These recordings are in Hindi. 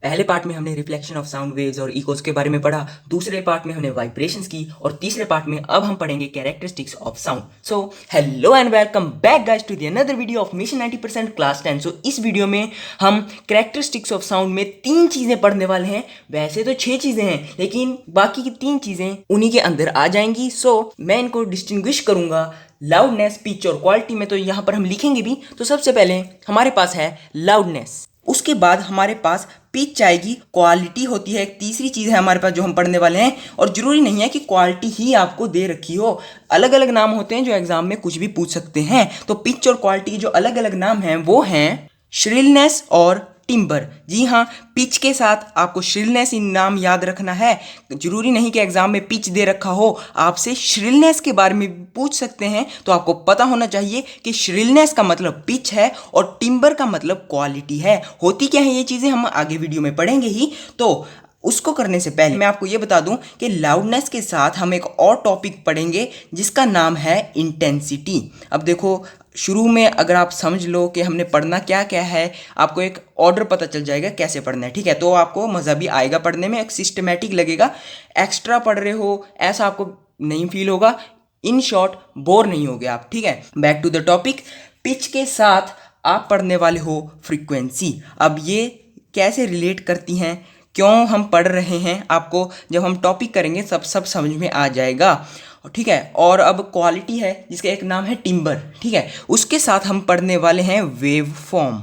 पहले पार्ट में हमने रिफ्लेक्शन ऑफ साउंड वेव्स और इकोस के बारे में पढ़ा। दूसरे पार्ट में हमने वाइब्रेशंस की और तीसरे पार्ट में अब हम पढ़ेंगे characteristics of sound. So hello and welcome back guys to the another video of mission 90% class 10। So इस वीडियो में हम कैरेक्टरिस्टिक्स ऑफ साउंड में 3 चीज़ें पढ़ने वाले हैं। वैसे तो 6 चीज़ें हैं, लेकिन बाकी की 3 चीज़ें उन्हीं के अंदर आ जाएंगी। सो मैं इनको डिस्टिंग्विश करूंगा लाउडनेस, पिच और क्वालिटी में। तो यहाँ पर हम लिखेंगे भी। तो सबसे पहले हमारे पास है लाउडनेस, उसके बाद हमारे पास पिच आएगी, क्वालिटी होती है एक तीसरी चीज़ है हमारे पास जो हम पढ़ने वाले हैं। और जरूरी नहीं है कि क्वालिटी ही आपको दे रखी हो, अलग अलग नाम होते हैं जो एग्जाम में कुछ भी पूछ सकते हैं। तो पिच और क्वालिटी के जो अलग अलग नाम हैं वो हैं श्रिलनेस और टिम्बर। जी हाँ, पिच के साथ आपको श्रिलनेस ही नाम याद रखना है। जरूरी नहीं कि एग्जाम में पिच दे रखा हो, आपसे श्रिलनेस के बारे में पूछ सकते हैं। तो आपको पता होना चाहिए कि श्रिलनेस का मतलब पिच है और टिम्बर का मतलब क्वालिटी है। होती क्या है ये चीज़ें हम आगे वीडियो में पढ़ेंगे ही। तो उसको करने से पहले मैं आपको ये बता दूं कि लाउडनेस के साथ हम एक और टॉपिक पढ़ेंगे जिसका नाम है इंटेंसिटी। अब देखो, शुरू में अगर आप समझ लो कि हमने पढ़ना क्या क्या है, आपको एक ऑर्डर पता चल जाएगा कैसे पढ़ना है, ठीक है। तो आपको मज़ा भी आएगा पढ़ने में, एक सिस्टमेटिक लगेगा। एक्स्ट्रा पढ़ रहे हो ऐसा आपको नहीं फील होगा। इन शॉर्ट बोर नहीं होगे आप, ठीक है। Back to the topic. Pitch के साथ आप पढ़ने वाले हो फ्रीक्वेंसी। अब ये कैसे रिलेट करती हैं, क्यों हम पढ़ रहे हैं, आपको जब हम टॉपिक करेंगे सब समझ में आ जाएगा, ठीक है। और अब क्वालिटी है जिसका एक नाम है टिम्बर, ठीक है। उसके साथ हम पढ़ने वाले हैं वेव फॉर्म।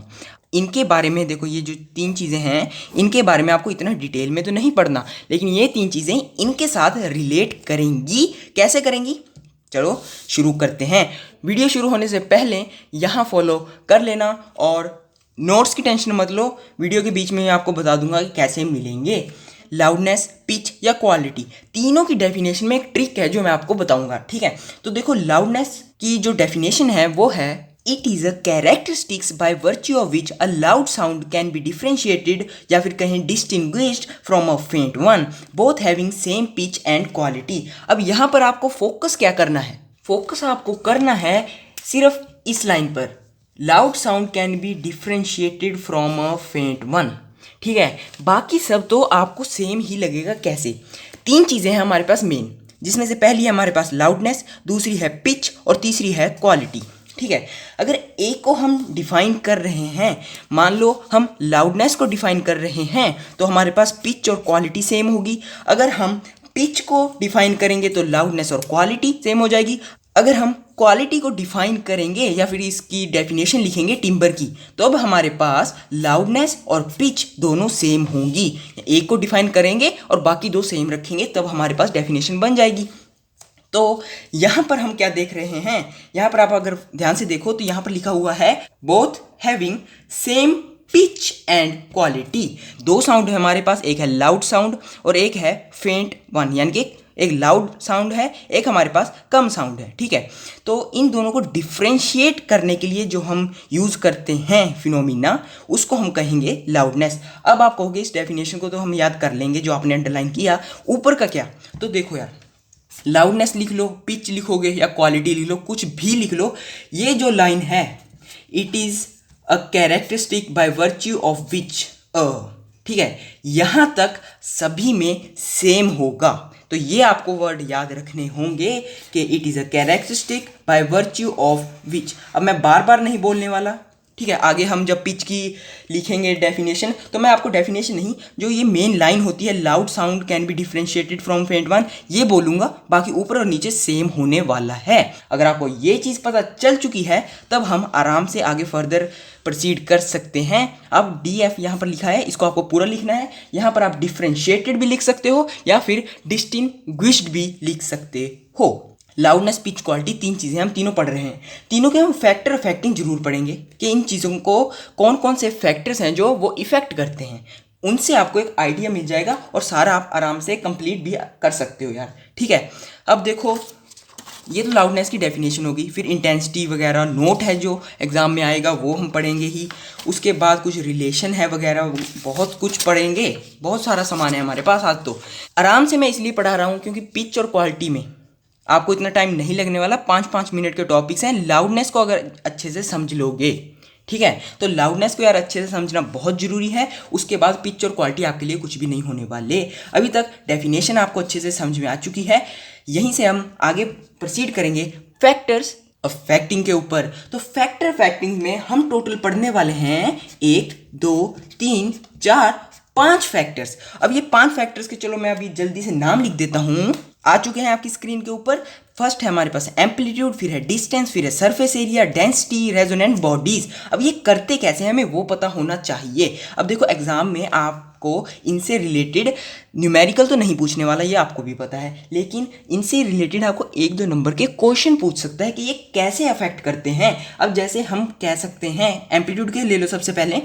इनके बारे में देखो, ये जो 3 चीज़ें हैं इनके बारे में आपको इतना डिटेल में तो नहीं पढ़ना, लेकिन ये 3 चीज़ें इनके साथ रिलेट करेंगी। कैसे करेंगी, चलो शुरू करते हैं। वीडियो शुरू होने से पहले यहाँ फॉलो कर लेना और नोट्स की टेंशन मत लो, वीडियो के बीच में मैं आपको बता दूंगा कि कैसे मिलेंगे। लाउडनेस, पिच या क्वालिटी, तीनों की डेफिनेशन में एक ट्रिक है जो मैं आपको बताऊंगा, ठीक है। तो देखो, लाउडनेस की जो डेफिनेशन है वो है it is a characteristics bye virtue of which a loud sound can be differentiated या फिर कहीं डिस्टिंग्विश्ड फ्रॉम अ फेंट one, both having same pitch and quality. अब यहाँ पर आपको फोकस क्या करना है, फोकस आपको करना है सिर्फ इस लाइन पर, loud sound can be differentiated from a फेंट वन, ठीक है। बाकी सब तो आपको सेम ही लगेगा। कैसे, 3 चीज़ें हैं हमारे पास मेन, जिसमें से पहली है हमारे पास लाउडनेस, दूसरी है पिच और तीसरी है क्वालिटी, ठीक है। अगर एक को हम डिफाइन कर रहे हैं, मान लो हम लाउडनेस को डिफाइन कर रहे हैं, तो हमारे पास पिच और क्वालिटी सेम होगी। अगर हम पिच को डिफाइन करेंगे तो लाउडनेस और क्वालिटी सेम हो जाएगी। अगर हम क्वालिटी को डिफाइन करेंगे या फिर इसकी डेफिनेशन लिखेंगे टिम्बर की, तो अब हमारे पास लाउडनेस और पिच दोनों सेम होंगी। एक को डिफाइन करेंगे और बाकी 2 सेम रखेंगे, तब हमारे पास डेफिनेशन बन जाएगी। तो यहाँ पर हम क्या देख रहे हैं, यहाँ पर आप अगर ध्यान से देखो तो यहाँ पर लिखा हुआ है both having same pitch and quality. 2 sound है हमारे पास, एक है लाउड साउंड और एक है फेंट वन, यानी कि एक लाउड साउंड है, एक हमारे पास कम साउंड है, ठीक है। तो इन दोनों को डिफ्रेंशिएट करने के लिए जो हम यूज़ करते हैं फिनोमिना, उसको हम कहेंगे लाउडनेस। अब आप कहोगे इस डेफिनेशन को तो हम याद कर लेंगे जो आपने अंडरलाइन किया, ऊपर का क्या। तो देखो यार, लाउडनेस लिख लो, पिच लिखोगे या क्वालिटी लिख लो, कुछ भी लिख लो, ये जो लाइन है it is a characteristic by virtue of which uh, ठीक है, यहाँ तक सभी में सेम होगा। तो ये आपको वर्ड याद रखने होंगे कि it is a characteristic by virtue of विच। अब मैं बार बार नहीं बोलने वाला, ठीक है। आगे हम जब पिच की लिखेंगे डेफिनेशन, तो मैं आपको डेफिनेशन नहीं, जो ये मेन लाइन होती है loud sound can be differentiated from फेंट वन, ये बोलूँगा। बाकी ऊपर और नीचे सेम होने वाला है। अगर आपको ये चीज़ पता चल चुकी है, तब हम आराम से आगे फर्दर प्रोसीड कर सकते हैं। अब डी एफ यहाँ पर लिखा है, इसको आपको पूरा लिखना है। यहाँ पर आप डिफ्रेंशिएटेड भी लिख सकते हो या फिर डिस्टिंग्विश्ड भी लिख सकते हो। लाउडनेस, पिच, क्वालिटी, 3 चीज़ें हम तीनों पढ़ रहे हैं। तीनों के हम फैक्टर अफेक्टिंग जरूर पढ़ेंगे कि इन चीज़ों को कौन कौन से फैक्टर्स हैं जो वो इफेक्ट करते हैं। उनसे आपको एक आइडिया मिल जाएगा और सारा आप आराम से कंप्लीट भी कर सकते हो यार, ठीक है। अब देखो, ये तो लाउडनेस की डेफिनेशन होगी। फिर इंटेंसिटी वगैरह नोट है जो एग्ज़ाम में आएगा, वो हम पढ़ेंगे ही। उसके बाद कुछ रिलेशन है वगैरह, बहुत कुछ पढ़ेंगे। बहुत सारा सामान है हमारे पास आज। तो आराम से मैं इसलिए पढ़ा रहा हूँ क्योंकि पिच और क्वालिटी में आपको इतना टाइम नहीं लगने वाला, 5-5 मिनट के टॉपिक्स हैं। लाउडनेस को अगर अच्छे से समझ लोगे, ठीक है, तो लाउडनेस को यार अच्छे से समझना बहुत जरूरी है। उसके बाद पिच और क्वालिटी आपके लिए कुछ भी नहीं होने वाले। अभी तक डेफिनेशन आपको अच्छे से समझ में आ चुकी है। यहीं से हम आगे प्रोसीड करेंगे फैक्टर्स फैक्टिंग के ऊपर। तो फैक्टर फैक्टिंग में हम टोटल पढ़ने वाले हैं 1 2 3 4 5 फैक्टर्स। अब ये 5 फैक्टर्स के चलो मैं अभी जल्दी से नाम लिख देता हूं, आ चुके हैं आपकी स्क्रीन के ऊपर। फर्स्ट है हमारे पास एम्पलीट्यूड, फिर है डिस्टेंस, फिर है surface area, density, resonant bodies. अब ये करते कैसे हैं हमें वो पता होना चाहिए। अब देखो एग्जाम में आपको इनसे रिलेटेड न्यूमेरिकल तो नहीं पूछने वाला, ये आपको भी पता है, लेकिन इनसे रिलेटेड आपको 1-2 नंबर के क्वेश्चन पूछ सकता है कि ये कैसे अफेक्ट करते हैं। अब जैसे हम कह सकते हैं एम्पलीट्यूड के ले लो सबसे पहले।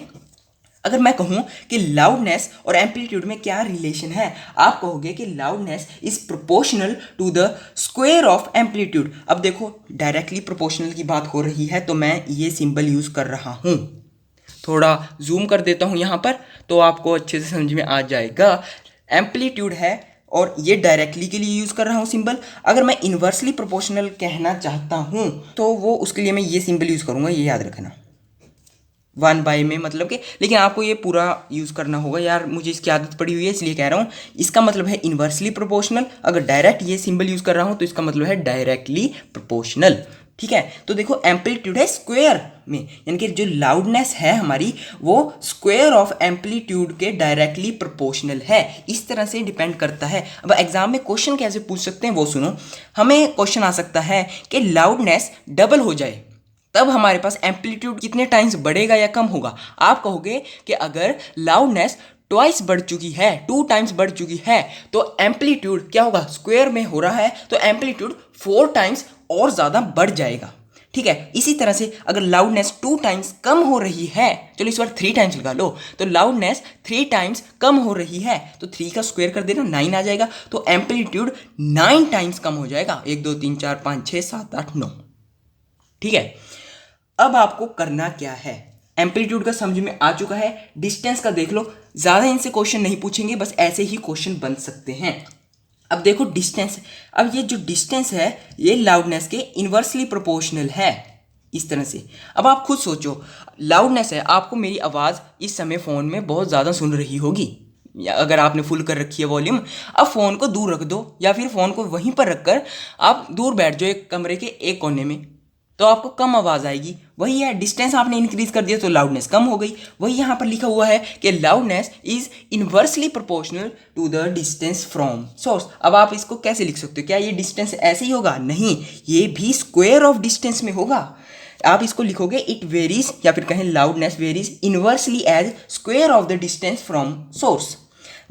अगर मैं कहूँ कि लाउडनेस और एम्पलीट्यूड में क्या रिलेशन है, आप कहोगे कि loudness is proportional to the square of amplitude. अब देखो डायरेक्टली प्रोपोर्शनल की बात हो रही है तो मैं ये सिंबल यूज कर रहा हूँ। थोड़ा जूम कर देता हूँ यहाँ पर तो आपको अच्छे से समझ में आ जाएगा। एम्पलीट्यूड है और ये डायरेक्टली के लिए यूज कर रहा हूँ सिंबल। अगर मैं इन्वर्सली प्रोपोर्शनल कहना चाहता हूँ तो वो उसके लिए मैं ये सिंबल यूज करूँगा, ये याद रखना 1/, में मतलब कि, लेकिन आपको ये पूरा यूज़ करना होगा यार, मुझे इसकी आदत पड़ी हुई है इसलिए कह रहा हूँ। इसका मतलब है इन्वर्सली प्रोपोर्शनल। अगर डायरेक्ट ये सिंबल यूज़ कर रहा हूँ तो इसका मतलब है डायरेक्टली प्रोपोर्शनल। ठीक है, तो देखो एम्पलीट्यूड है स्क्वायर में, यानी कि जो लाउडनेस है हमारी वो स्क्वायर ऑफ एम्पलीट्यूड के डायरेक्टली प्रोपोर्शनल है। इस तरह से डिपेंड करता है। अब एग्जाम में क्वेश्चन कैसे पूछ सकते हैं वो सुनो। हमें क्वेश्चन आ सकता है कि लाउडनेस डबल हो जाए तब हमारे पास एम्पलीट्यूड कितने टाइम्स बढ़ेगा या कम होगा। आप कहोगे कि अगर लाउडनेस ट्वाइस बढ़ चुकी है, 2 टाइम्स बढ़ चुकी है, तो एम्पलीट्यूड क्या होगा, स्क्वायर में हो रहा है तो एम्पलीट्यूड 4 टाइम्स और ज़्यादा बढ़ जाएगा। ठीक है, इसी तरह से अगर लाउडनेस 2 टाइम्स कम हो रही है, चलो इस बार 3 टाइम्स लगा लो, तो लाउडनेस 3 टाइम्स कम हो रही है तो 3 का स्क्वायर कर देना 9 आ जाएगा, तो एम्पलीट्यूड 9 टाइम्स कम हो जाएगा। 1 2 3 4 5 6 7 8 9। ठीक है, अब आपको करना क्या है, एम्पलीट्यूड का समझ में आ चुका है। डिस्टेंस का देख लो, ज़्यादा इनसे क्वेश्चन नहीं पूछेंगे, बस ऐसे ही क्वेश्चन बन सकते हैं। अब देखो डिस्टेंस, अब ये जो डिस्टेंस है ये लाउडनेस के इन्वर्सली प्रोपोर्शनल है इस तरह से। अब आप खुद सोचो, लाउडनेस है, आपको मेरी आवाज़ इस समय फ़ोन में बहुत ज़्यादा सुन रही होगी, या अगर आपने फुल कर रखी है वॉल्यूम। अब फ़ोन को दूर रख दो या फिर फ़ोन को वहीं पर रखकर आप दूर बैठ जाओ एक कमरे के एक कोने में, तो आपको कम आवाज़ आएगी। वही है, डिस्टेंस आपने इंक्रीज कर दिया तो लाउडनेस कम हो गई। वही यहाँ पर लिखा हुआ है कि loudness is inversely proportional to the distance from source. अब आप इसको कैसे लिख सकते हो, क्या ये डिस्टेंस ऐसे ही होगा, नहीं, ये भी स्क्वायर ऑफ डिस्टेंस में होगा। आप इसको लिखोगे इट वेरीज, या फिर कहें loudness varies inversely as square of the distance from source.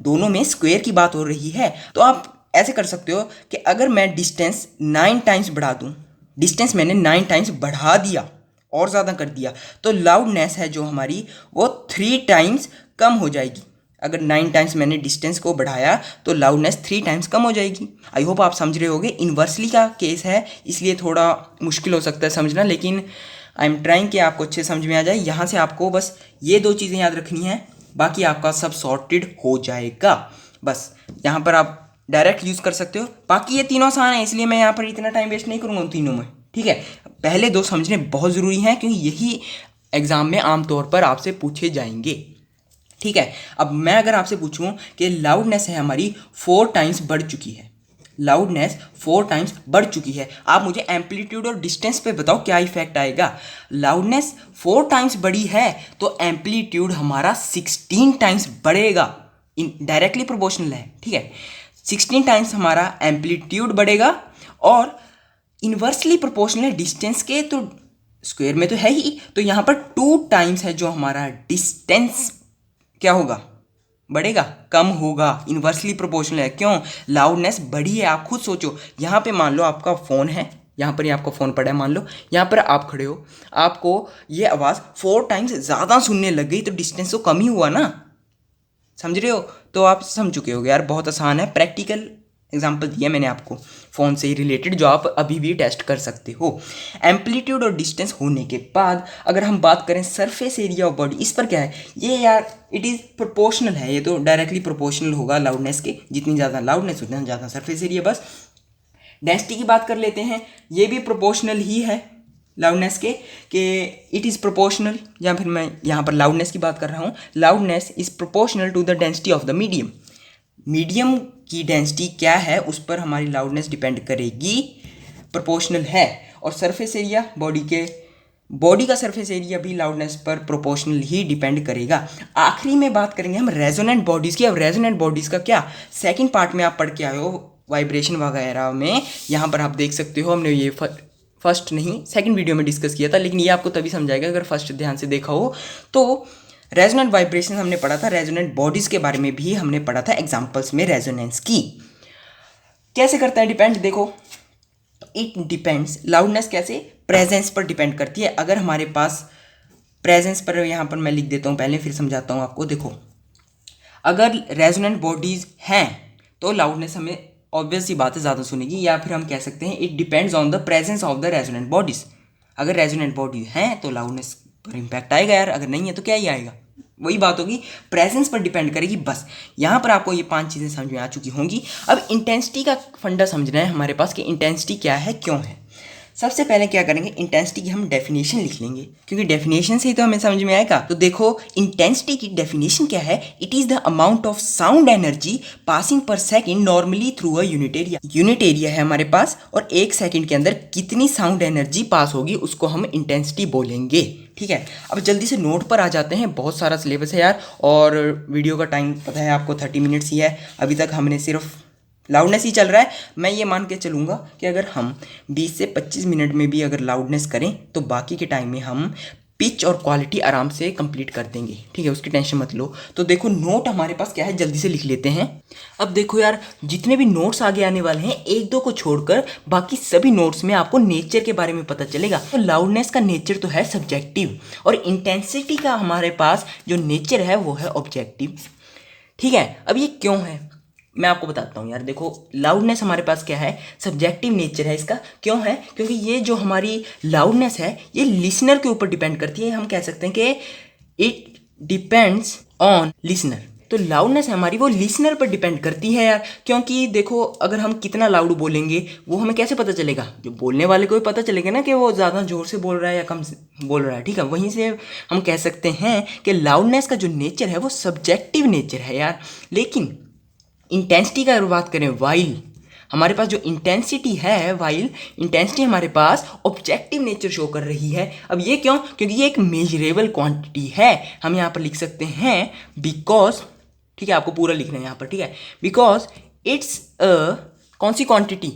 दोनों में स्क्वायर की बात हो रही है, तो आप ऐसे कर सकते हो कि अगर मैं डिस्टेंस 9 टाइम्स बढ़ा दूँ, डिस्टेंस मैंने 9 टाइम्स बढ़ा दिया और ज़्यादा कर दिया, तो लाउडनेस है जो हमारी वो 3 टाइम्स कम हो जाएगी। अगर 9 टाइम्स मैंने डिस्टेंस को बढ़ाया तो लाउडनेस 3 टाइम्स कम हो जाएगी। आई होप आप समझ रहे होगे। इन्वर्सली का केस है इसलिए थोड़ा मुश्किल हो सकता है समझना, लेकिन आई एम ट्राइंग कि आपको अच्छे समझ में आ जाए। यहाँ से आपको बस ये 2 चीज़ें याद रखनी है, बाकी आपका सब सॉर्टेड हो जाएगा। बस यहाँ पर आप डायरेक्ट यूज़ कर सकते हो, बाकी ये तीनों आसान है इसलिए मैं यहाँ पर इतना टाइम वेस्ट नहीं करूँगा उन तीनों में। ठीक है, पहले 2 समझने बहुत ज़रूरी हैं क्योंकि यही एग्ज़ाम में आमतौर पर आपसे पूछे जाएंगे। ठीक है, अब मैं अगर आपसे पूछूं कि लाउडनेस है हमारी 4 टाइम्स बढ़ चुकी है, लाउडनेस 4 टाइम्स बढ़ चुकी है, आप मुझे एम्पलीट्यूड और डिस्टेंस पे बताओ क्या इफेक्ट आएगा। लाउडनेस 4 टाइम्स बढ़ी है तो एम्पलीट्यूड हमारा 16 टाइम्स बढ़ेगा, डायरेक्टली प्रोपोर्शनल है। ठीक है, 16 टाइम्स हमारा एम्पलीट्यूड बढ़ेगा और इन्वर्सली प्रोपोर्शनल है डिस्टेंस के, तो स्क्वायर में तो है ही, तो यहाँ पर 2 टाइम्स है जो हमारा डिस्टेंस क्या होगा, बढ़ेगा, कम होगा। इन्वर्सली प्रोपोर्शनल है, क्यों, लाउडनेस बढ़ी है। आप खुद सोचो, यहाँ पे मान लो आपका फ़ोन है, यहाँ पर ही आपका फ़ोन पड़ा है, मान लो यहाँ पर आप खड़े हो, आपको ये आवाज़ 4 टाइम्स ज़्यादा सुनने लग गई तो डिस्टेंस तो कम ही हुआ ना, समझ रहे हो। तो आप समझ चुके होगे यार, बहुत आसान है, प्रैक्टिकल एग्जाम्पल दिया मैंने आपको फ़ोन से ही रिलेटेड जो आप अभी भी टेस्ट कर सकते हो। एम्पलीट्यूड और डिस्टेंस होने के बाद अगर हम बात करें सरफेस एरिया ऑफ बॉडी, इस पर क्या है, ये यार इट इज़ प्रोपोर्शनल है, ये तो डायरेक्टली प्रोपोर्शनल होगा लाउडनेस के, जितनी ज़्यादा लाउडनेस उतना ज़्यादा सरफेस एरिया। बस डेंसिटी की बात कर लेते हैं, ये भी प्रोपोर्शनल ही है लाउडनेस के कि इट इज़ प्रोपोर्शनल, या फिर मैं यहाँ पर लाउडनेस की बात कर रहा हूँ, loudness is proportional to the density of the medium. Medium की डेंसिटी क्या है उस पर हमारी लाउडनेस डिपेंड करेगी, प्रोपोर्शनल है। और सरफेस एरिया, बॉडी का सरफेस एरिया भी लाउडनेस पर प्रोपोर्शनल ही डिपेंड करेगा। आखिरी में बात करेंगे हम रेजोनेंट बॉडीज़ की। अब रेजोनेंट बॉडीज़ का क्या, सेकंड पार्ट में आप पढ़ के आए हो वाइब्रेशन वगैरह में, यहाँ पर आप देख सकते हो। हमने ये फर्स्ट नहीं सेकंड वीडियो में डिस्कस किया था, लेकिन ये आपको तभी समझाएगा अगर फर्स्ट ध्यान से देखा हो। तो रेजोनेंट वाइब्रेशन हमने पढ़ा था, रेजोनेंट बॉडीज़ के बारे में भी हमने पढ़ा था एग्जाम्पल्स में रेजोनेंस की। कैसे करता है डिपेंड, देखो इट डिपेंड्स, लाउडनेस कैसे, प्रेजेंस पर डिपेंड करती है। अगर हमारे पास प्रेजेंस पर, यहाँ पर मैं लिख देता हूँ पहले फिर समझाता हूँ आपको। देखो अगर रेजोनेंट बॉडीज़ हैं तो लाउडनेस हमें ऑब्वियस सी बात है ज़्यादा सुनेगी, या फिर हम कह सकते हैं it depends on the presence of the resonant bodies. अगर रेजोनेंट बॉडीज हैं तो लाउडनेस पर इम्पैक्ट आएगा यार, अगर नहीं है तो क्या ही आएगा, वही बात होगी, प्रेजेंस पर डिपेंड करेगी। बस यहाँ पर आपको ये 5 चीज़ें समझ में आ चुकी होंगी। अब इंटेंसिटी का फंडा समझना है हमारे पास कि इंटेंसिटी क्या है, क्यों है। सबसे पहले क्या करेंगे, इंटेंसिटी की हम डेफिनेशन लिख लेंगे, क्योंकि डेफिनेशन से ही तो हमें समझ में आएगा। तो देखो इंटेंसिटी की डेफिनेशन क्या है, it is the amount of sound energy passing per second normally through a unit area. Unit area है हमारे पास, और 1 सेकंड के अंदर कितनी साउंड एनर्जी पास होगी उसको हम इंटेंसिटी बोलेंगे। ठीक है, अब जल्दी से नोट पर आ जाते हैं, बहुत सारा सिलेबस है यार, और वीडियो का टाइम पता है आपको 30 मिनट्स ही है। अभी तक हमने सिर्फ लाउडनेस ही चल रहा है। मैं ये मान के चलूँगा कि अगर हम 20 से 25 मिनट में भी अगर लाउडनेस करें तो बाकी के टाइम में हम पिच और क्वालिटी आराम से कंप्लीट कर देंगे। ठीक है, उसकी टेंशन मत लो। तो देखो नोट हमारे पास क्या है, जल्दी से लिख लेते हैं। अब देखो यार, जितने भी नोट्स आगे आने वाले हैं 1-2 को छोड़कर बाकी सभी नोट्स में आपको नेचर के बारे में पता चलेगा। तो लाउडनेस का नेचर तो है सब्जेक्टिव, और इंटेंसिटी का हमारे पास जो नेचर है वो है ऑब्जेक्टिव। ठीक है, अब ये क्यों है मैं आपको बताता हूँ यार। देखो लाउडनेस हमारे पास क्या है, सब्जेक्टिव नेचर है इसका। क्यों है, क्योंकि ये जो हमारी लाउडनेस है ये लिसनर के ऊपर डिपेंड करती है। हम कह सकते हैं कि इट डिपेंड्स ऑन लिसनर। तो लाउडनेस हमारी वो लिसनर पर डिपेंड करती है यार, क्योंकि देखो अगर हम कितना लाउड बोलेंगे वो हमें कैसे पता चलेगा, जो बोलने वाले को भी पता चलेगा ना कि वो ज़्यादा ज़ोर से बोल रहा है या कम से बोल रहा है। ठीक है, वहीं से हम कह सकते हैं कि लाउडनेस का जो नेचर है वो सब्जेक्टिव नेचर है यार। लेकिन इंटेंसिटी का अगर बात करें, वाइल हमारे पास जो इंटेंसिटी है, वाइल इंटेंसिटी हमारे पास ऑब्जेक्टिव नेचर शो कर रही है। अब ये क्यों, क्योंकि ये एक मेजरेबल क्वांटिटी है। हम यहाँ पर लिख सकते हैं बिकॉज, ठीक है आपको पूरा लिखना है यहाँ पर, ठीक है, बिकॉज इट्स कौन सी क्वांटिटी,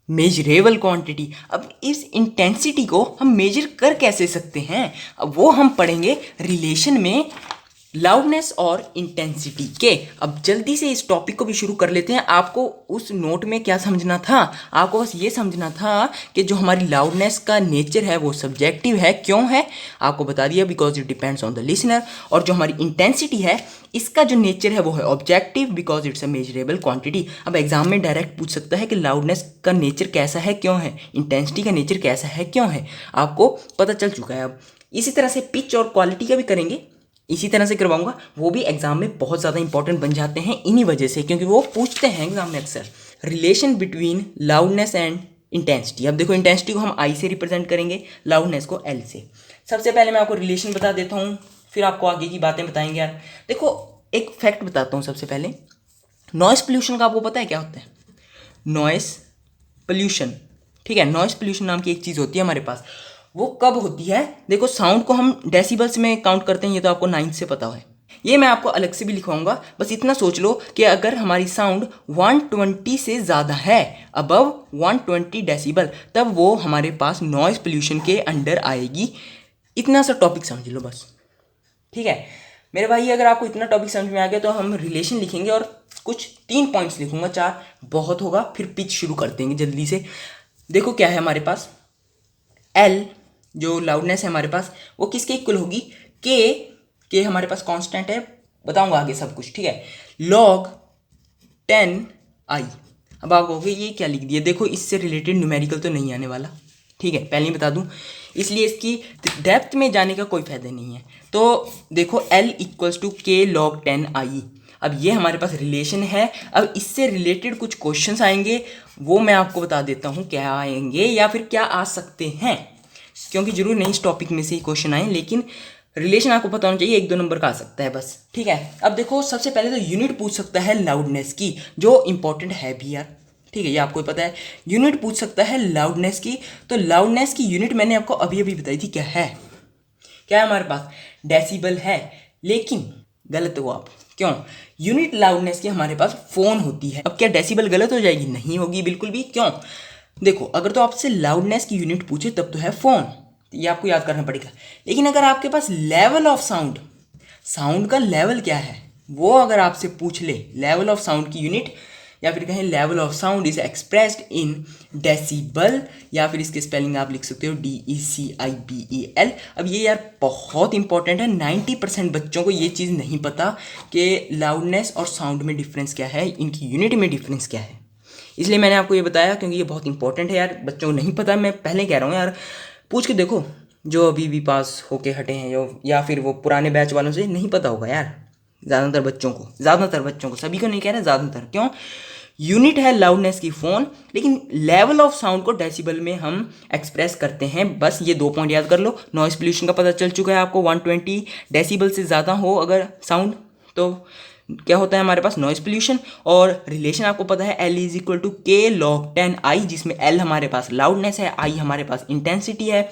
मेजरेबल क्वांटिटी। अब इस इंटेंसिटी को हम मेजर कर कैसे सकते हैं, अब वो हम पढ़ेंगे रिलेशन में लाउडनेस और इंटेंसिटी के। अब जल्दी से इस टॉपिक को भी शुरू कर लेते हैं। आपको उस नोट में क्या समझना था, आपको बस ये समझना था कि जो हमारी लाउडनेस का नेचर है वो सब्जेक्टिव है। क्यों है आपको बता दिया, because it depends on the listener. और जो हमारी इंटेंसिटी है इसका जो नेचर है वो है objective, because it's a measurable quantity. अब एग्जाम में डायरेक्ट पूछ सकता है कि लाउडनेस का नेचर कैसा है, क्यों है, इंटेंसिटी का नेचर कैसा है, क्यों है, आपको पता चल चुका है। अब इसी तरह से पिच और क्वालिटी का भी करेंगे, इसी तरह से करवाऊंगा। वो भी एग्जाम में बहुत ज़्यादा इंपॉर्टेंट बन जाते हैं इन्हीं वजह से, क्योंकि वो पूछते हैं एग्जाम में अक्सर। Relation between loudness and intensity. अब देखो इंटेंसिटी को हम आई से रिप्रेजेंट करेंगे, लाउडनेस को एल से। सबसे पहले मैं आपको रिलेशन बता देता हूँ, फिर आपको आगे की बातें बताएंगे यार। देखो एक फैक्ट बताता हूँ सबसे पहले, नॉइस पोल्यूशन का आपको पता है क्या होता है, नॉइस पोल्यूशन। ठीक है, नॉइस पोल्यूशन नाम की एक चीज़ होती है हमारे पास। वो कब होती है, देखो साउंड को हम डेसिबल्स में काउंट करते हैं, ये तो आपको 9th से पता है। ये मैं आपको अलग से भी लिखवाऊंगा, बस इतना सोच लो कि अगर हमारी साउंड 120 से ज़्यादा है, अबव 120 डेसिबल, तब वो हमारे पास नॉइस पोल्यूशन के अंडर आएगी। इतना सा टॉपिक समझ लो बस। ठीक है मेरे भाई, अगर आपको इतना टॉपिक समझ में आ गया तो हम रिलेशन लिखेंगे, और कुछ 3 पॉइंट्स लिखूंगा, 4 बहुत होगा, फिर पिच शुरू कर देंगे जल्दी से। देखो क्या है हमारे पास, एल जो लाउडनेस है हमारे पास वो किसके इक्वल होगी, के हमारे पास कांस्टेंट है, बताऊंगा आगे सब कुछ। ठीक है, log 10i। अब आप कहोगे ये क्या लिख दिया, देखो इससे रिलेटेड न्यूमेरिकल तो नहीं आने वाला, ठीक है पहले ही बता दूं, इसलिए इसकी डेप्थ में जाने का कोई फायदा नहीं है। तो देखो L इक्वल्स टू के log 10i। अब ये हमारे पास रिलेशन है। अब इससे रिलेटेड कुछ क्वेश्चंस आएंगे, वो मैं आपको बता देता हूँ क्या आएंगे या फिर क्या आ सकते हैं। क्योंकि जरूर नहीं इस टॉपिक में से ही क्वेश्चन आए, लेकिन रिलेशन आपको पता होना चाहिए, 1-2 नंबर का आ सकता है बस, ठीक है। अब देखो सबसे पहले तो यूनिट पूछ सकता है लाउडनेस की, जो इंपॉर्टेंट है भी यार, ठीक है, ये आपको पता है। यूनिट पूछ सकता है लाउडनेस की, तो लाउडनेस की यूनिट मैंने आपको अभी अभी बताई थी, क्या है हमारे पास, डेसिबल है, लेकिन गलत हो आप, क्यों, यूनिट लाउडनेस की हमारे पास फोन होती है। अब क्या डेसिबल गलत हो जाएगी, नहीं होगी बिल्कुल भी, क्यों, देखो अगर तो आपसे लाउडनेस की यूनिट पूछे तब तो है फोन, ये आपको याद करना पड़ेगा। लेकिन अगर आपके पास लेवल ऑफ साउंड, साउंड का लेवल क्या है वो अगर आपसे पूछ ले, लेवल ऑफ साउंड की यूनिट, या फिर कहें level of sound is expressed in decibel, या फिर इसके स्पेलिंग आप लिख सकते हो DECIBEL। अब ये यार बहुत इंपॉर्टेंट है, 90% बच्चों को ये चीज़ नहीं पता कि लाउडनेस और साउंड में डिफरेंस क्या है, इनकी यूनिट में डिफरेंस क्या है, इसलिए मैंने आपको ये बताया क्योंकि ये बहुत इंपॉर्टेंट है यार, बच्चों को नहीं पता, मैं पहले कह रहा हूँ यार, पूछ के देखो जो अभी भी पास होके हटे हैं जो, या फिर वो पुराने बैच वालों से नहीं पता होगा यार, ज़्यादातर बच्चों को, सभी को नहीं कह रहे, ज़्यादातर, क्यों, यूनिट है लाउडनेस की फोन, लेकिन लेवल ऑफ साउंड को डेसिबल में हम एक्सप्रेस करते हैं, बस ये 2 पॉइंट याद कर लो। नॉइस पोल्यूशन का पता चल चुका है आपको, 120 डेसिबल से ज़्यादा हो अगर साउंड तो क्या होता है हमारे पास, नॉइस पोल्यूशन। और रिलेशन आपको पता है L is equal to K log 10 I, जिसमें L हमारे पास लाउडनेस है, I हमारे पास इंटेंसिटी है,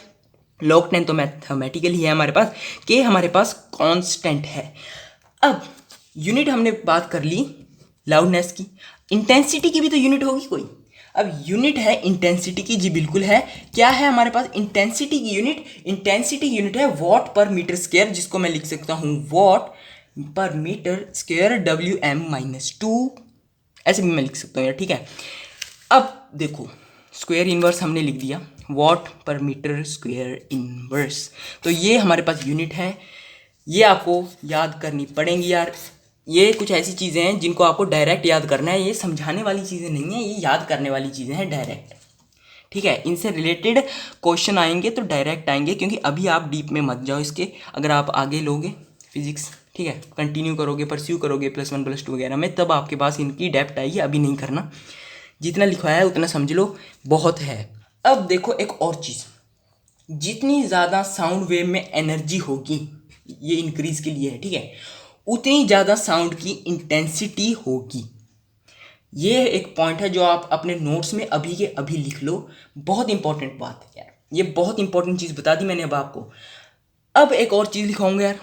log 10 तो मैथमेटिकली है हमारे पास, K हमारे पास कांस्टेंट है। अब यूनिट हमने बात कर ली लाउडनेस की, इंटेंसिटी की भी तो यूनिट होगी कोई। अब यूनिट है इंटेंसिटी की, जी बिल्कुल है, क्या है हमारे पास इंटेंसिटी की यूनिट, इंटेंसिटी की यूनिट है वॉट पर मीटर स्क्वायर, जिसको मैं लिख सकता हूँ वॉट पर मीटर स्क्वायर WM-2, ऐसे भी मैं लिख सकता हूँ यार, ठीक है। अब देखो स्क्वायर इनवर्स हमने लिख दिया, वॉट पर मीटर स्क्वायर इनवर्स, तो ये हमारे पास यूनिट है, ये आपको याद करनी पड़ेंगी यार। ये कुछ ऐसी चीज़ें हैं जिनको आपको डायरेक्ट याद करना है, ये समझाने वाली चीज़ें नहीं है, ये याद करने वाली चीज़ें हैं डायरेक्ट, ठीक है। इनसे रिलेटेड क्वेश्चन आएंगे तो डायरेक्ट आएंगे, क्योंकि अभी आप डीप में मत जाओ इसके, अगर आप आगे लोगे फिजिक्स, ठीक है, कंटिन्यू करोगे, परस्यू करोगे +1 +2 वगैरह में, तब आपके पास इनकी डेप्थ आएगी, अभी नहीं करना, जितना लिखवाया है उतना समझ लो, बहुत है। अब देखो एक और चीज़, जितनी ज़्यादा साउंड वेव में एनर्जी होगी, ये इंक्रीज के लिए है, ठीक है, उतनी ज़्यादा साउंड की इंटेंसिटी होगी। ये एक पॉइंट है जो आप अपने नोट्स में अभी के अभी लिख लो, बहुत इंपॉर्टेंट बात है यार, ये बहुत इंपॉर्टेंट चीज़ बता दी मैंने अब आपको। अब एक और चीज़ लिखाऊंगा यार,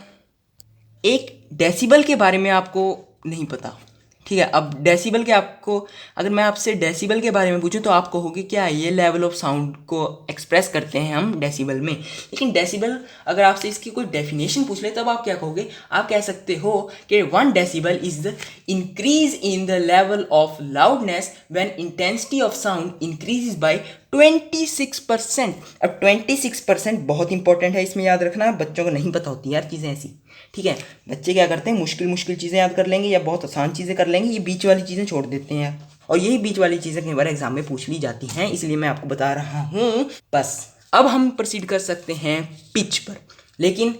एक डेसिबल के बारे में आपको नहीं पता, ठीक है। अब डेसिबल के आपको, अगर मैं आपसे डेसिबल के बारे में पूछूं तो आप कहोगे क्या ये लेवल ऑफ साउंड को एक्सप्रेस करते हैं हम डेसिबल में, लेकिन डेसिबल अगर आपसे इसकी कोई डेफिनेशन पूछ ले तब आप क्या कहोगे, आप कह सकते हो कि 1 decibel is the increase in the level of loudness when intensity of sound increases by 26%। अब 26% बहुत इंपॉर्टेंट है, इसमें याद रखना, बच्चों को नहीं पता होती यार चीज़ें ऐसी, ठीक है। बच्चे क्या करते हैं, मुश्किल चीज़ें याद कर लेंगे या बहुत आसान चीज़ें कर लेंगे, ये बीच वाली चीज़ें छोड़ देते हैं यार, और यही बीच वाली चीज़ें कई बार एग्जाम में पूछ ली जाती हैं, इसलिए मैं आपको बता रहा हूँ बस। अब हम प्रोसीड कर सकते हैं पिच पर, लेकिन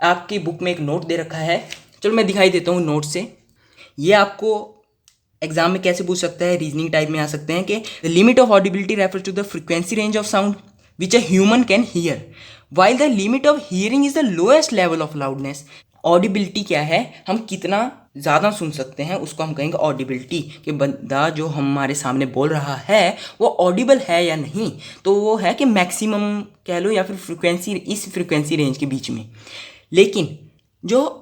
आपकी बुक में एक नोट दे रखा है, चलो मैं दिखाई देता हूँ नोट से। ये आपको एग्जाम में कैसे पूछ सकता है, रीजनिंग टाइप में आ सकते हैं कि the limit of audibility refers to the frequency range of sound which a human can hear while the limit of hearing is the lowest level of loudness. Audibility क्या है, हम कितना ज़्यादा सुन सकते हैं उसको हम कहेंगे ऑडिबिलिटी, कि बंदा जो हमारे सामने बोल रहा है वो ऑडिबल है या नहीं, तो वो है कि मैक्सिमम कह लो या फिर फ्रीक्वेंसी, इस फ्रीक्वेंसी रेंज के बीच में। लेकिन जो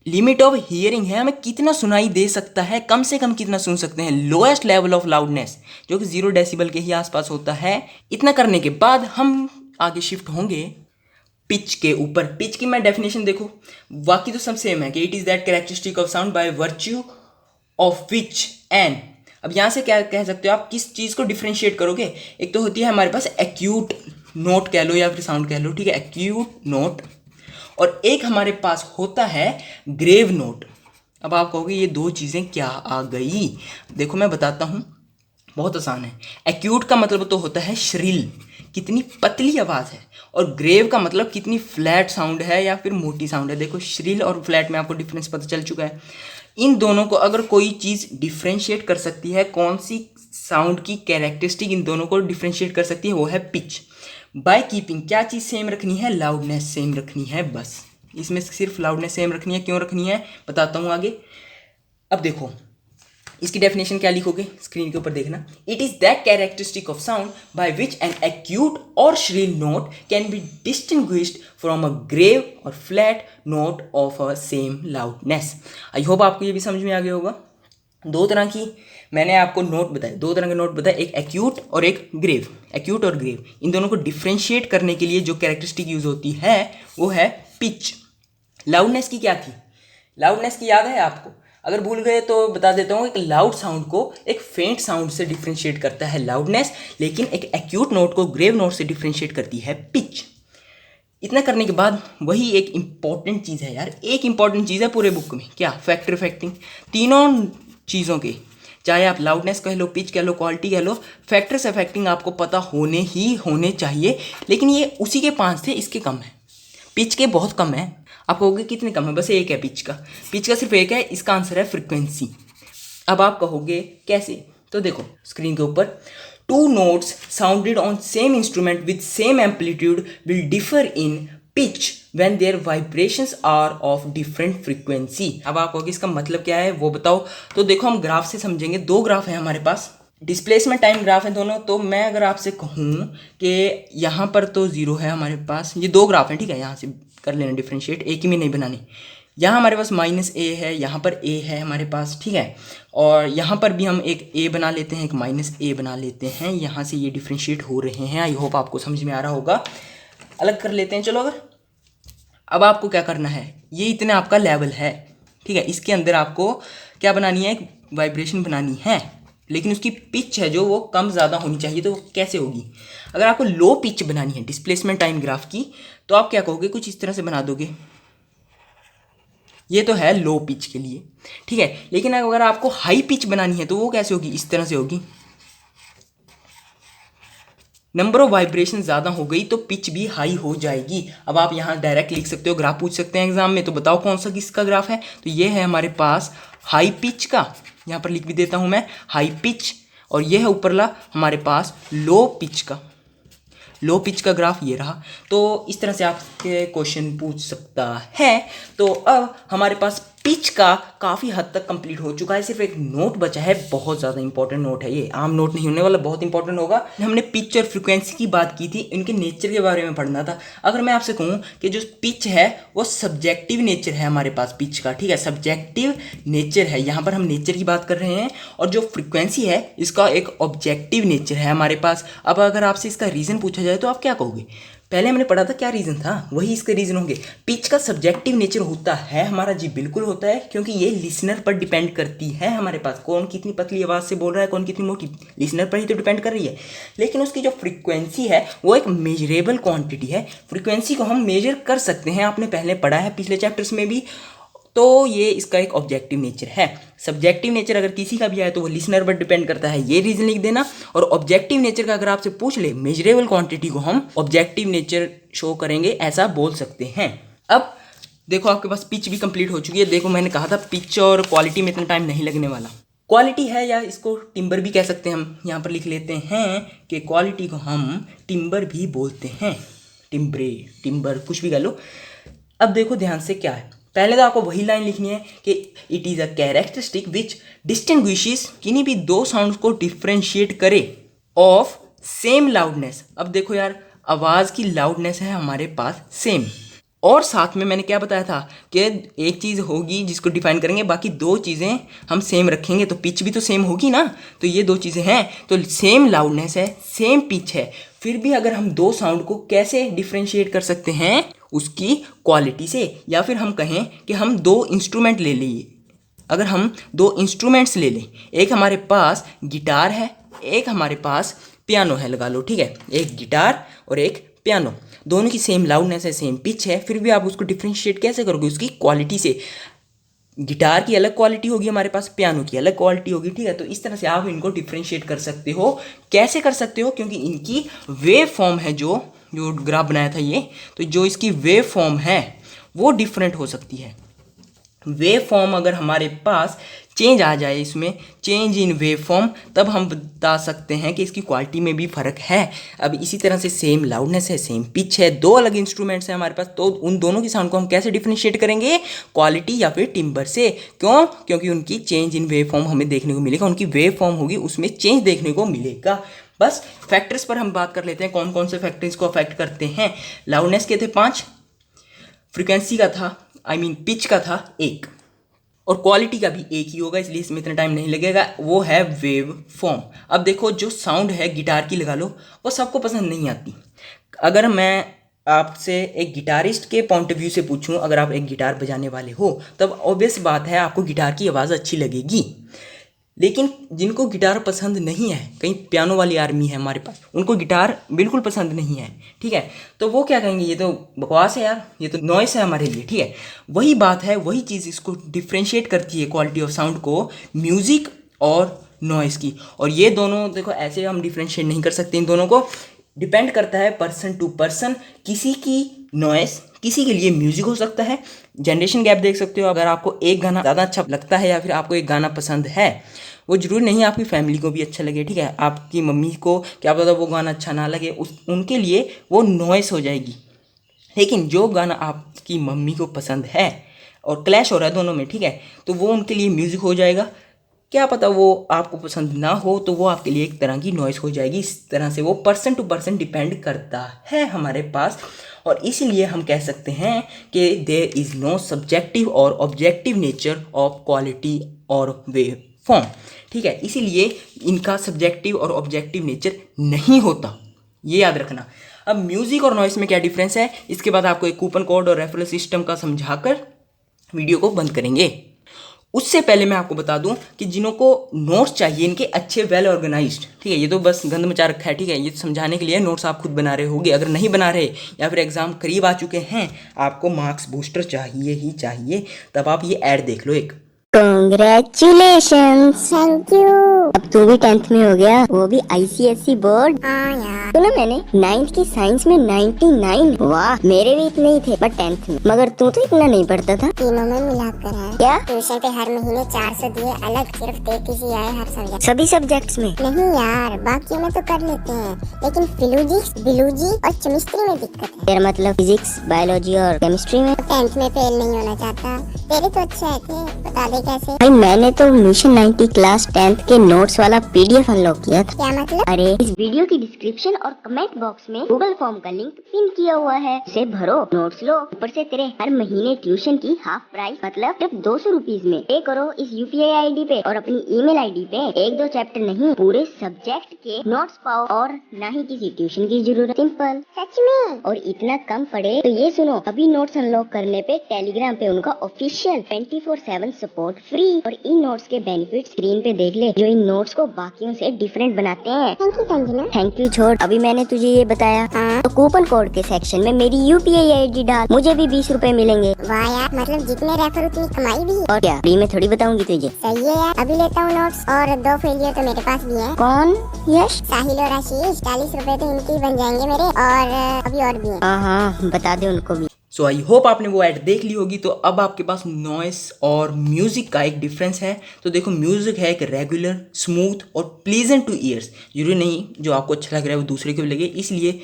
लिमिट ऑफ हियरिंग है, हमें कितना सुनाई दे सकता है, कम से कम कितना सुन सकते हैं, लोएस्ट लेवल ऑफ लाउडनेस जो कि 0 डेसिबल के ही आसपास होता है। इतना करने के बाद हम आगे शिफ्ट होंगे पिच के ऊपर। पिच की मैं डेफिनेशन देखो, बाकी तो सब सेम है कि it is that characteristic of sound bye virtue of which and. अब यहाँ से क्या कह सकते हो आप, किस चीज़ को डिफ्रेंशिएट करोगे, एक तो होती है हमारे पास एक्यूट नोट कह लो या फिर साउंड कह लो, ठीक है, एक्यूट नोट, और एक हमारे पास होता है ग्रेव नोट। अब आप कहोगे ये दो चीज़ें क्या आ गई, देखो मैं बताता हूँ, बहुत आसान है। एक्यूट का मतलब तो होता है श्रिल, कितनी पतली आवाज़ है, और ग्रेव का मतलब कितनी फ्लैट साउंड है या फिर मोटी साउंड है। देखो श्रिल और फ्लैट में आपको डिफरेंस पता चल चुका है। इन दोनों को अगर कोई चीज़ डिफ्रेंशिएट कर सकती है, कौन सी साउंड की कैरेक्टरिस्टिक इन दोनों को डिफ्रेंशिएट कर सकती है, वो है पिच। बाय कीपिंग क्या चीज़ सेम रखनी है, लाउडनेस सेम रखनी है, बस इसमें सिर्फ लाउडनेस सेम रखनी है। क्यों रखनी है बताता हूँ आगे। अब देखो इसकी डेफिनेशन क्या लिखोगे, स्क्रीन के ऊपर देखना। It is that characteristic of sound by which an acute or shrill note can be distinguished from a grave or flat note of a same loudness. I hope आपको ये भी समझ में आ गया होगा। दो तरह की मैंने आपको नोट बताए, दो तरह के नोट बताए, एक एक्यूट और एक ग्रेव। एक्यूट और ग्रेव इन दोनों को डिफ्रेंशिएट करने के लिए जो कैरेक्टरिस्टिक यूज होती है वो है पिच। लाउडनेस की क्या थी, लाउडनेस की याद है आपको? अगर भूल गए तो बता देता हूँ। एक लाउड साउंड को एक फेंट साउंड से डिफ्रेंशिएट करता है लाउडनेस, लेकिन एक एक्यूट नोट को ग्रेव नोट से डिफ्रेंशिएट करती है पिच। इतना करने के बाद वही एक इंपॉर्टेंट चीज़ है यार, एक इंपॉर्टेंट चीज़ है पूरे बुक में, क्या? Factor affecting. तीनों चीज़ों के, चाहे आप लाउडनेस कह लो, पिच कह लो, क्वालिटी कह लो, फैक्टर्स अफेक्टिंग आपको पता होने चाहिए। लेकिन ये उसी के 5 थे, इसके कम है। पिच के बहुत कम है। आप कहोगे कितने कम है? बस एक है पिच का, पिच का सिर्फ एक है। इसका आंसर है फ्रीक्वेंसी। अब आप कहोगे कैसे? तो देखो स्क्रीन के ऊपर, two notes sounded on same instrument with same amplitude will differ in pitch when their vibrations are of different frequency. अब आप कहोगे इसका मतलब क्या है वो बताओ। तो देखो हम ग्राफ से समझेंगे। दो ग्राफ है हमारे पास, डिस्प्लेसमेंट टाइम ग्राफ है दोनों। तो मैं अगर आपसे कहूँ कि यहाँ पर तो 0 है हमारे पास, ये दो ग्राफ हैं, ठीक है, यहाँ से कर लेना डिफ्रेंशिएट, एक ही में नहीं बनानी। यहाँ हमारे पास -a है, यहाँ पर a है हमारे पास, ठीक है। और यहाँ पर भी हम एक a बना लेते हैं, एक -a बना लेते हैं। यहाँ से ये डिफ्रेंशिएट हो रहे हैं। आई होप आपको समझ में आ रहा होगा। अलग कर लेते हैं चलो। अगर अब आपको क्या करना है, ये इतना आपका लेवल है, ठीक है। इसके अंदर आपको क्या बनानी है, एक वाइब्रेशन बनानी है, लेकिन उसकी पिच है जो वो कम ज़्यादा होनी चाहिए। तो कैसे होगी? अगर आपको लो पिच बनानी है डिस्प्लेसमेंट टाइम ग्राफ की, तो आप क्या कहोगे, कुछ इस तरह से बना दोगे। ये तो है लो पिच के लिए, ठीक है। लेकिन अगर आपको हाई पिच बनानी है तो वो कैसे होगी? इस तरह से होगी। नंबर ऑफ वाइब्रेशन ज़्यादा हो गई तो पिच भी हाई हो जाएगी। अब आप यहाँ डायरेक्ट लिख सकते हो, ग्राफ पूछ सकते हैं एग्जाम में, तो बताओ कौन सा किसका ग्राफ है। तो ये है हमारे पास हाई पिच का, यहाँ पर लिख भी देता हूँ मैं, हाई पिच। और ये है ऊपरला हमारे पास लो पिच का, लो पिच का ग्राफ ये रहा। तो इस तरह से आपके क्वेश्चन पूछ सकता है। तो अब हमारे पास पिच का काफ़ी हद तक कंप्लीट हो चुका है। सिर्फ एक नोट बचा है, बहुत ज़्यादा इंपॉर्टेंट नोट है ये, आम नोट नहीं होने वाला, बहुत इंपॉर्टेंट होगा। हमने पिच और फ्रीक्वेंसी की बात की थी, इनके नेचर के बारे में पढ़ना था। अगर मैं आपसे कहूँ कि जो पिच है वो सब्जेक्टिव नेचर है हमारे पास पिच का, ठीक है, सब्जेक्टिव नेचर है। यहाँ पर हम नेचर की बात कर रहे हैं। और जो फ्रीक्वेंसी है इसका एक ऑब्जेक्टिव नेचर है हमारे पास। अब अगर आपसे इसका रीज़न पूछा जाए तो आप क्या कहोगे? पहले हमने पढ़ा था क्या रीज़न था, वही इसके रीज़न होंगे। पिच का सब्जेक्टिव नेचर होता है हमारा, जी बिल्कुल होता है, क्योंकि ये लिसनर पर डिपेंड करती है हमारे पास। कौन कितनी पतली आवाज़ से बोल रहा है, कौन कितनी मोटी, लिसनर पर ही तो डिपेंड कर रही है। लेकिन उसकी जो फ्रीक्वेंसी है वो एक मेजरेबल क्वांटिटी है। फ्रीक्वेंसी को हम मेजर कर सकते हैं, आपने पहले पढ़ा है पिछले चैप्टर्स में भी। तो ये इसका एक ऑब्जेक्टिव नेचर है। सब्जेक्टिव नेचर अगर किसी का भी आए तो वो लिसनर पर डिपेंड करता है, ये रीजन लिख देना। और ऑब्जेक्टिव नेचर का अगर आपसे पूछ ले, मेजरेबल क्वांटिटी को हम ऑब्जेक्टिव नेचर शो करेंगे, ऐसा बोल सकते हैं। अब देखो आपके पास पिच भी कंप्लीट हो चुकी है। देखो मैंने कहा था पिच और क्वालिटी में इतना टाइम नहीं लगने वाला। क्वालिटी है, या इसको टिम्बर भी कह सकते हैं हम, यहाँ पर लिख लेते हैं कि क्वालिटी को हम टिम्बर भी बोलते हैं, टिम्बरे, टिम्बर, कुछ भी कह लो। अब देखो ध्यान से क्या है, पहले तो आपको वही लाइन लिखनी है कि it is a characteristic which distinguishes, किन्हीं भी दो साउंड्स को डिफ्रेंशिएट करे ऑफ सेम लाउडनेस। अब देखो यार, आवाज़ की लाउडनेस है हमारे पास सेम, और साथ में मैंने क्या बताया था कि एक चीज़ होगी जिसको डिफाइन करेंगे, बाकी दो चीज़ें हम सेम रखेंगे, तो पिच भी तो सेम होगी ना। तो ये दो चीज़ें हैं, तो सेम लाउडनेस है, सेम पिच है। फिर भी अगर हम दो साउंड को कैसे डिफ्रेंशिएट कर सकते हैं, उसकी क्वालिटी से। या फिर हम कहें कि हम दो इंस्ट्रूमेंट ले लिए, अगर हम दो इंस्ट्रूमेंट्स ले लें, एक हमारे पास गिटार है, एक हमारे पास पियानो है, लगा लो, ठीक है, एक गिटार और एक पियानो, दोनों की सेम लाउडनेस है, सेम पिच है, फिर भी आप उसको डिफ्रेंशिएट कैसे करोगे? उसकी क्वालिटी से। गिटार की अलग क्वालिटी होगी हमारे पास, पियानो की अलग क्वालिटी होगी, ठीक है। तो इस तरह से आप इनको डिफ्रेंशिएट कर सकते हो। कैसे कर सकते हो? क्योंकि इनकी वेव फॉर्म है, जो ग्राफ बनाया था ये, तो जो इसकी वेव फॉर्म है वो डिफरेंट हो सकती है। वेव फॉर्म अगर हमारे पास चेंज आ जाए, इसमें चेंज इन वेव फॉर्म, तब हम बता सकते हैं कि इसकी क्वालिटी में भी फ़र्क है। अब इसी तरह से सेम लाउडनेस है, सेम पिच है, दो अलग इंस्ट्रूमेंट्स हैं हमारे पास, तो उन दोनों की साउंड को हम कैसे डिफ्रेंशिएट करेंगे? क्वालिटी या फिर टिम्बर से। क्यों? क्योंकि उनकी चेंज इन वेव फॉर्म हमें देखने को मिलेगा, उनकी वेव फॉर्म होगी उसमें चेंज देखने को मिलेगा। बस फैक्टर्स पर हम बात कर लेते हैं, कौन कौन से फैक्टर्स को अफेक्ट करते हैं। लाउडनेस के थे 5, फ्रिक्वेंसी का था पिच का था 1, और क्वालिटी का भी एक ही होगा, इसलिए इसमें इतना टाइम नहीं लगेगा, वो है वेव फॉर्म। अब देखो, जो साउंड है गिटार की लगा लो, वो सबको पसंद नहीं आती। अगर मैं आपसे एक गिटारिस्ट के पॉइंट ऑफ व्यू से पूछूं, अगर आप एक गिटार बजाने वाले हो, तब ऑब्वियस बात है आपको गिटार की आवाज़ अच्छी लगेगी। लेकिन जिनको गिटार पसंद नहीं है, कहीं पियानो वाली आर्मी है हमारे पास, उनको गिटार बिल्कुल पसंद नहीं है, ठीक है, तो वो क्या कहेंगे? ये तो बकवास है यार, ये तो नॉइस है हमारे लिए, ठीक है। वही बात है, वही चीज़ इसको डिफ्रेंशिएट करती है क्वालिटी ऑफ साउंड को, म्यूज़िक और नॉइस की। और ये दोनों देखो ऐसे हम डिफ्रेंशिएट नहीं कर सकते, इन दोनों को डिपेंड करता है पर्सन टू पर्सन। किसी की नॉइस, किसी के लिए म्यूजिक हो सकता है। जनरेशन गैप देख सकते हो, अगर आपको एक गाना ज़्यादा अच्छा लगता है या फिर आपको एक गाना पसंद है, वो जरूरी नहीं आपकी फैमिली को भी अच्छा लगे, ठीक है। आपकी मम्मी को क्या पता वो गाना अच्छा ना लगे, उनके लिए वो नॉइस हो जाएगी। लेकिन जो गाना आपकी मम्मी को पसंद है और क्लैश हो रहा है दोनों में, ठीक है, तो वो उनके लिए म्यूज़िक हो जाएगा। क्या पता वो आपको पसंद ना हो, तो वो आपके लिए एक तरह की नॉइस हो जाएगी। इस तरह से वो पर्सन टू पर्सन डिपेंड करता है हमारे पास। और इसीलिए हम कह सकते हैं कि देयर इज़ नो सब्जेक्टिव और ऑब्जेक्टिव नेचर ऑफ क्वालिटी और वेव फॉर्म, ठीक है। इसीलिए इनका सब्जेक्टिव और ऑब्जेक्टिव नेचर नहीं होता, ये याद रखना। अब म्यूज़िक और नॉइस में क्या डिफरेंस है, इसके बाद आपको एक कूपन कोड और रेफरल सिस्टम का समझाकर वीडियो को बंद करेंगे। उससे पहले मैं आपको बता दूं कि जिन्हों को नोट्स चाहिए इनके अच्छे वेल ऑर्गेनाइज्ड, ठीक है, ये तो बस गंद मचा रखा है, ठीक है, ये समझाने के लिए नोट्स आप खुद बना रहे होगे। अगर नहीं बना रहे या फिर एग्जाम करीब आ चुके हैं, आपको मार्क्स बूस्टर चाहिए ही चाहिए, तब आप ये ऐड देख लो एक। Congratulations! Thank you. अब तू भी 10th में हो गया, वो भी ICSE बोर्ड। हाँ यार, सुना मैंने 9th की साइंस में 99। वाह, मेरे भी इतने ही थे, बट 10th में। मगर तू तो इतना नहीं पढ़ता था। तीनों में मिलाकर है क्या? ट्यूशन पे हर महीने 400 दिए अलग, सिर्फ 33 ही आए हर सब्जेक्ट। सभी सब्जेक्ट्स में? नहीं यार, बाकियों में तो कर लेते हैं, लेकिन फिलोजी, बियोलॉजी और केमिस्ट्री में दिक्कत है। तेरा मतलब फिजिक्स, बायोलॉजी और केमिस्ट्री में? 10th में फेल नहीं होना चाहता। तेरे तो अच्छे आए थे, बता दे कैसे? भाई मैंने तो मिशन 90 क्लास 10th के नोट्स वाला PDF अनलॉक किया था। क्या मतलब? अरे इस वीडियो की डिस्क्रिप्शन और कमेंट बॉक्स में गूगल फॉर्म का लिंक पिन किया हुआ है, उसे भरो, नोट्स लो, ऊपर से तेरे हर महीने ट्यूशन की हाफ प्राइस मतलब सिर्फ 200 रुपीज में पे करो इस UPI ID पे और अपनी email ID पे। 1-2 चैप्टर नहीं, पूरे सब्जेक्ट के नोट्स पाओ और न ही किसी ट्यूशन की जरूरत। सिंपल। सच में? और इतना कम पड़े तो ये सुनो, अभी नोट्स अनलॉक करने पे टेलीग्राम पे उनका ऑफिशियल 24/7 सपोर्ट फ्री, और इन नोट्स के बेनिफिट स्क्रीन पे देख ले, जो इन नोट्स को बाकियों से डिफरेंट बनाते हैं। Thank you Sanjana. Thank you छोड़, अभी मैंने तुझे ये बताया। तो कूपन कोड के सेक्शन में मेरी UPI ID डाल, मुझे भी 20 रुपए मिलेंगे। वाह यार, मतलब जितने रेफर उतनी कमाई भी। और क्या, फ्री में थोड़ी बताऊंगी तुझे। सही है यार, अभी लेता हूँ नोट्स, और 2 फेलियर तो मेरे पास भी है। कौन? यश, साहिल और आशीष। 40 रुपए तो इनके बन जाएंगे मेरे, और अभी और भी है। हाँ, बता दे उनको भी। सो आई होप आपने वो ऐड देख ली होगी। तो अब आपके पास नॉइस और म्यूज़िक का एक डिफरेंस है। तो देखो, म्यूज़िक है एक रेगुलर, स्मूथ और प्लीजेंट टू ईयर्स। जरूरी नहीं जो आपको अच्छा लग रहा है वो दूसरे को भी लगे, इसलिए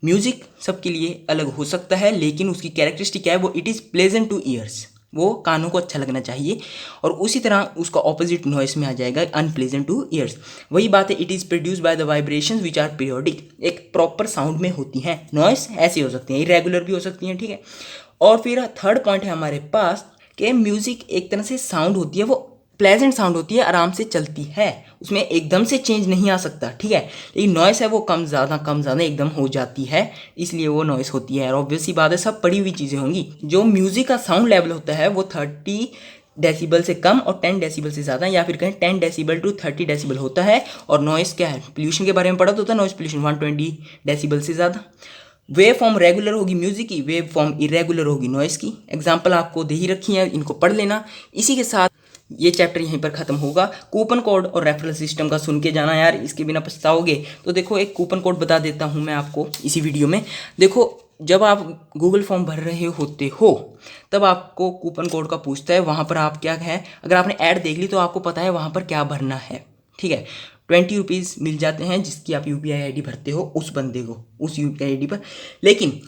म्यूज़िक सबके लिए अलग हो सकता है, लेकिन उसकी कैरेक्टरिस्टिक क्या है, वो it is pleasant two years, वो कानों को अच्छा लगना चाहिए। और उसी तरह उसका ऑपोजिट नॉइस में आ जाएगा अनप्लेजेंट टू ईयर्स। वही बात है, it is produce by the vibrations which are periodic, एक प्रॉपर साउंड में होती हैं। नॉइस ऐसी हो सकती हैं, इरेगुलर भी हो सकती हैं, ठीक है। और फिर थर्ड पॉइंट है हमारे पास कि म्यूज़िक एक तरह से साउंड होती है, वो प्लेजेंट साउंड होती है, आराम से चलती है, उसमें एकदम से चेंज नहीं आ सकता, ठीक है। लेकिन नॉइस है वो कम ज़्यादा एकदम हो जाती है, इसलिए वो नॉइस होती है। और ऑब्वियस सी बात है, सब पड़ी हुई चीज़ें होंगी। जो म्यूज़िक का साउंड लेवल होता है वो 30 डेसिबल से कम और 10 डेसिबल से ज़्यादा, या फिर कहें 10 डेसिबल टू 30 डेसिबल होता है। और नॉइस क्या है, पोल्यूशन के बारे में पढ़ा तो होता है, नॉइस पोल्यूशन 120 डेसिबल से ज़्यादा। वेव फॉर्म रेगुलर होगी म्यूजिक की, वेव फॉर्म इरेगुलर होगी नॉइस की। एग्जाम्पल आपको दे ही रखी है, इनको पढ़ लेना। इसी के साथ ये चैप्टर यहीं पर ख़त्म होगा। कूपन कोड और रेफरल सिस्टम का सुन के जाना यार, इसके बिना पछताओगे। तो देखो, एक कूपन कोड बता देता हूँ मैं आपको इसी वीडियो में। देखो, जब आप गूगल फॉर्म भर रहे होते हो तब आपको कूपन कोड का पूछता है, वहाँ पर आप क्या है, अगर आपने ऐड देख ली तो आपको पता है वहाँ पर क्या भरना है, ठीक है। 20 रुपीज़ मिल जाते हैं जिसकी आप UPI ID भरते हो उस बंदे को, उस UPI ID पर। लेकिन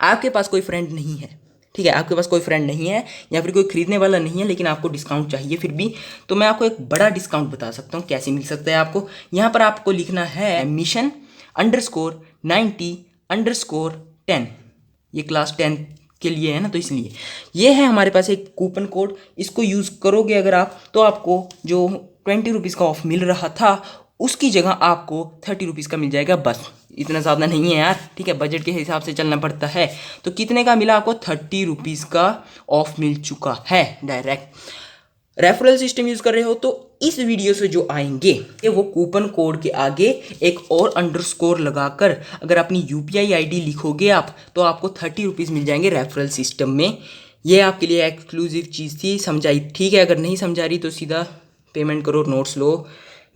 आपके पास कोई फ्रेंड नहीं है, ठीक है, आपके पास कोई फ्रेंड नहीं है या फिर कोई खरीदने वाला नहीं है, लेकिन आपको डिस्काउंट चाहिए फिर भी, तो मैं आपको एक बड़ा डिस्काउंट बता सकता हूँ कैसे मिल सकता है आपको। यहाँ पर आपको लिखना है mission_90_10। ये क्लास 10 के लिए है ना, तो इसलिए ये है हमारे पास एक कूपन कोड। इसको यूज़ करोगे अगर आप, तो आपको जो 20 रुपीज़ का ऑफ मिल रहा था उसकी जगह आपको 30 रुपीज़ का मिल जाएगा। बस इतना ज़्यादा नहीं है यार, ठीक है, बजट के हिसाब से चलना पड़ता है। तो कितने का मिला आपको? 30 रुपीज़ का ऑफ मिल चुका है डायरेक्ट। रेफरल सिस्टम यूज़ कर रहे हो तो इस वीडियो से जो आएंगे कि वो कूपन कोड के आगे एक और अंडरस्कोर लगाकर अगर अपनी UPI ID लिखोगे आप तो आपको 30 रुपीज़ मिल जाएंगे रेफरल सिस्टम में। ये आपके लिए एक्सक्लूसिव चीज़ थी, समझाई, ठीक है। अगर नहीं समझा रही तो सीधा पेमेंट करो, नोट्स लो,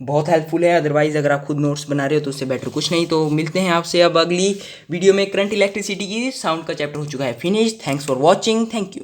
बहुत हेल्पफुल है। अदरवाइज़ अगर आप खुद नोट्स बना रहे हो तो उससे बेटर कुछ नहीं। तो मिलते हैं आपसे अब अगली वीडियो में। करंट इलेक्ट्रिसिटी की साउंड का चैप्टर हो चुका है finish. Thanks for watching, thank you.